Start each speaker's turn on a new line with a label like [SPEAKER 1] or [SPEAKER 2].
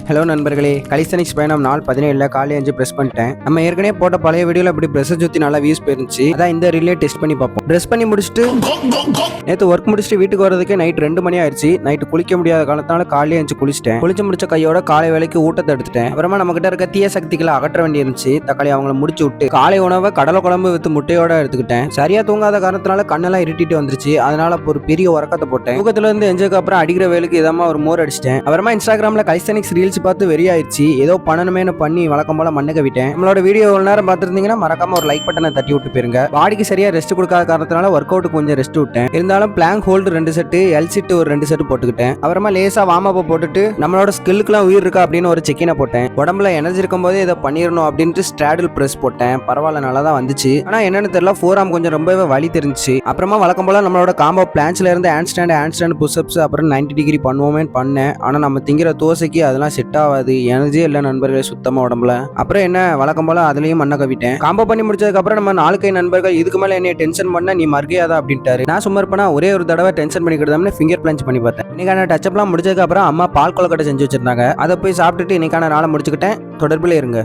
[SPEAKER 1] Hello நண்பர்களே, கலிஸ்தனிக்ஸ் பயணம் நாள் 17 காலையில் 5 பிரஸ் பண்ணிட்டேன். நம்ம ஏற்கனவே போட்ட பழைய வீடியோல அப்படி பிரஸ் சுற்றி நல்லா வியூஸ் போயிருந்துச்சு. அதான் இந்த ரிலே டெஸ்ட் பண்ணி பார்ப்போம். ட்ரெஸ் பண்ணி முடிச்சுட்டு நேற்று ஒர்க் முடிச்சுட்டு வீட்டுக்கு வரதுக்கே நைட் 2 மணி ஆயிடுச்சு. நைட்டு குளிக்க முடியாத காலத்தால காலையே எழுந்து குளிச்சிட்டேன். குளிச்சு முடிச்ச கையோட காலை வேலைக்கு ஊட்டத்தை எடுத்துட்டேன். அப்புறமா நம்ம கிட்ட இருக்க தீய சக்திகளை அகற்ற வேண்டி இருந்துச்சு. தக்காளி அவங்கள முடிச்சு விட்டு காலை உணவை கடலை குழம்பு வித்து முட்டையோட எடுத்துக்கிட்டேன். சரியா தூங்காத காரணத்தினால கண்ணெல்லாம் இருட்டிட்டு வந்துருச்சு. அதனால ஒரு பெரிய உறக்கத்தை போட்டேன். தூக்கத்துல இருந்து எஞ்சதுக்கு அப்புறம் அடிக்கிற வேலைக்கு இதமா ஒரு மோர் அடிச்சிட்டேன். அப்புறமா இன்ஸ்டாகிராம்ல கலிஸ்தனிக்ஸ் ரீல்ஸ் பார்த்து வெறியாயிருச்சு. ஏதோ பண்ணணுமேனு பண்ணி வழக்கம் போல மண்ணுக்கு விட்டேன். நம்மளோட வீடியோ ஒரு நேரம் பார்த்துருந்தீங்கன்னா மறக்காம ஒரு லைக் பட்டனை தட்டி விட்டு போயிருங்க. பாடிக்கு சரியா ரெஸ்ட் கொடுக்காத காரணத்தினால ஒர்க் அவுட் கொஞ்சம் ரெஸ்ட் விட்டேன். இருந்தாலும் பிளாங்க் ஹோல்டு 2 செட்டு, எல் சிட்டு ஒரு 2 செட்டு போட்டுக்கிட்டேன். அப்புறமா லேசா வார்ம் அப் போட்டுட்டு நம்மளோட ஸ்கில்லுக்குலாம் உயிர் இருக்கா அப்படின்னு ஒரு செக்கினை போட்டேன். உடம்புல எனர்ஜி இருக்கும் போதே இதை பண்ணிடணும் அப்படின்ட்டு ஸ்ட்ராடல் பிரஸ் போட்டேன். பரவாயில்ல, நல்லா தான் வந்துச்சு. ஆனா என்னன்னு தெரியல, ஃபோர் ஆர்ம் கொஞ்சம் ரொம்பவே வலி தெரிஞ்சிச்சு. அப்புறமா வழக்கம் போல நம்மளோட காம்போ பிளான்ஸ்ல இருந்து ஹேண்ட் ஸ்டாண்ட் புஷ்அப்ஸ் அப்புறம் 90 டிகிரி பண்ணுவோமே பண்ணேன். ஆனா நம்ம திங்கிற தோசைக்கு அதெல்லாம் செட் ஆகாது. எனர்ஜியே இல்லை நண்பர்களே சுத்தமா உடம்புல. அப்புறம் என்ன வழக்கம் போல அதுலயும் மண்ணை கவிட்டேன். காம்போ பண்ணி முடிச்சதுக்கு அப்புறம் நம்ம 4 கை நண்பர்கள் இதுக்கு மேல என்னைய டென்ஷன் பண்ண நீ மர்கையாதா அப்படின்ட்டாரு. நான் சும்மா இருப்பேனா ஒரே ஒரு தடவை டென்ஷன் பண்ணிக்கிட்டோம்னு ஃபிங்கர் பிளஞ்ச் பண்ணி பார்த்தேன். இன்னைக்கான டச்சப்லாம் முடிச்சதுக்கு அப்புறம் அம்மா பால் கொழுக்கட்டை செஞ்சு வச்சிருந்தாங்க. அதை போய் சாப்பிட்டுட்டு இன்னைக்கான நாளை முடிச்சுக்கிட்டேன். தொடர்பில் இருங்க.